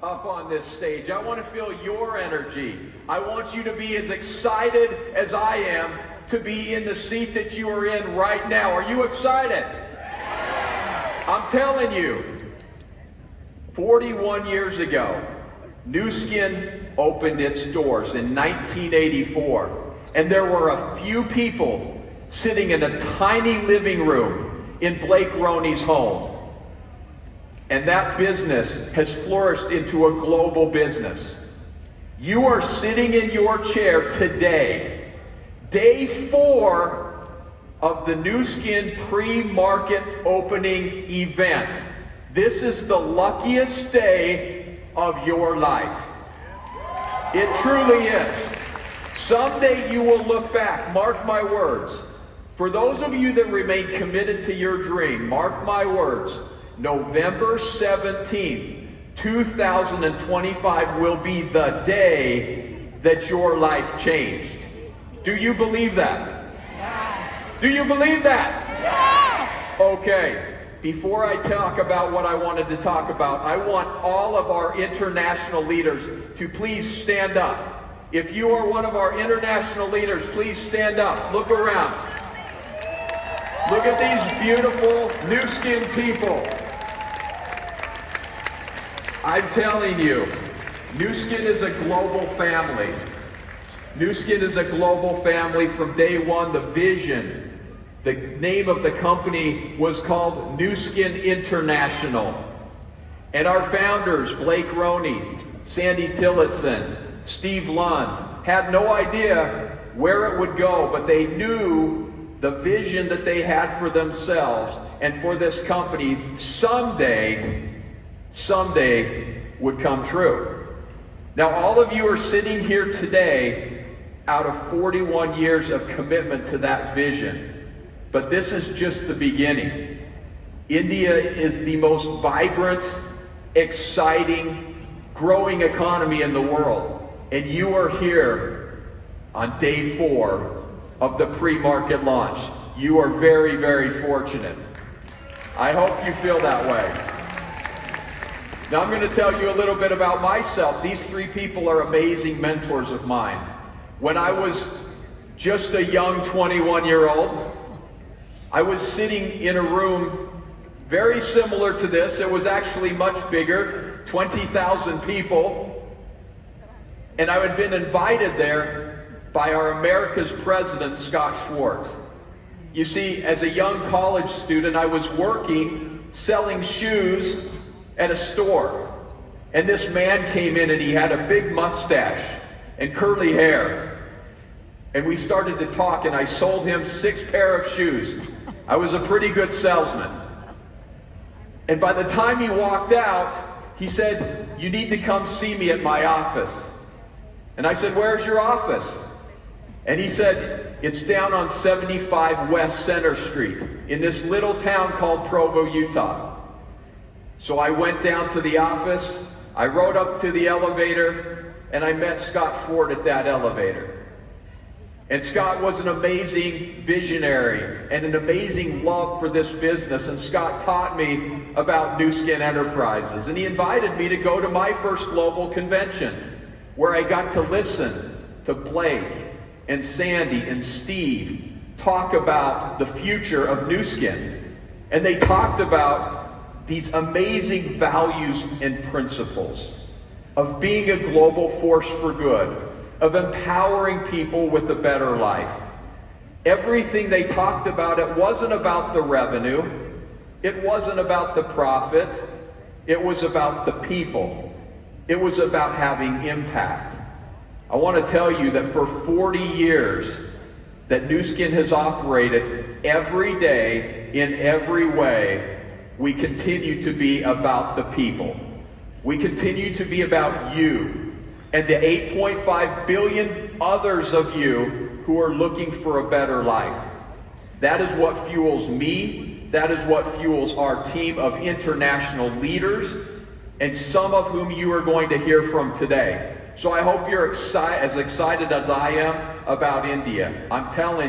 up on this stage. I want to feel your energy. I want you to be as excited as I am to be in the seat that you are in right now. Are you excited? I'm telling you, 41 years ago, NuSkin opened its doors in 1984, and there were a few people sitting in a tiny living room in Blake Roney's home. And that business has flourished into a global business. You are sitting in your chair today, day 4 of the NuSkin pre-market opening event. This is the luckiest day of your life. It truly is. Someday you will look back, mark my words. For those of you that remain committed to your dream, mark my words, November 17th, 2025 will be the day that your life changed. Do you believe that? Yes. Do you believe that? Yes. Okay, before I talk about what I wanted to talk about, I want all of our international leaders to please stand up. If you are one of our international leaders, please stand up. Look around. Look at these beautiful NuSkin people. I'm telling you, NuSkin is a global family. NuSkin is a global family from day one. The vision, the name of the company was called NuSkin International. And our founders, Blake Roney, Sandy Tillotson, Steve Lund, had no idea where it would go, but they knew the vision that they had for themselves and for this company someday would come true. Now, all of you are sitting here today out of 41 years of commitment to that vision. But this is just the beginning. India is the most vibrant, exciting, growing economy in the world. And you are here on day 4 of the pre-market launch. You are very, very fortunate. I hope you feel that way. Now I'm going to tell you a little bit about myself. These 3 people are amazing mentors of mine. When I was just a young 21-year-old, I was sitting in a room very similar to this. It was actually much bigger, 20,000 people. And I had been invited there by our America's president, Scott Schwartz. You see, as a young college student, I was working, selling shoes at a store. And this man came in and he had a big mustache and curly hair. And we started to talk and I sold him 6 pair of shoes. I was a pretty good salesman. And by the time he walked out, he said, "You need to come see me at my office." And I said, "Where's your office?" And he said, "It's down on 75 West Center Street in this little town called Provo, Utah." So I went down to the office, I rode up to the elevator, and I met Scott Schwartz at that elevator. And Scott was an amazing visionary and an amazing love for this business. And Scott taught me about NuSkin Enterprises. And he invited me to go to my first global convention, where I got to listen to Blake and Sandy and Steve talk about the future of NuSkin. And they talked about these amazing values and principles of being a global force for good, of empowering people with a better life. Everything they talked about, it wasn't about the revenue, it wasn't about the profit, it was about the people. It was about having impact. I want to tell you that for 40 years that NuSkin has operated every day, in every way, we continue to be about the people. We continue to be about you and the 8.5 billion others of you who are looking for a better life. That is what fuels me. That is what fuels our team of international leaders, and some of whom you are going to hear from today. So I hope you're as excited as I am about India. I'm telling you.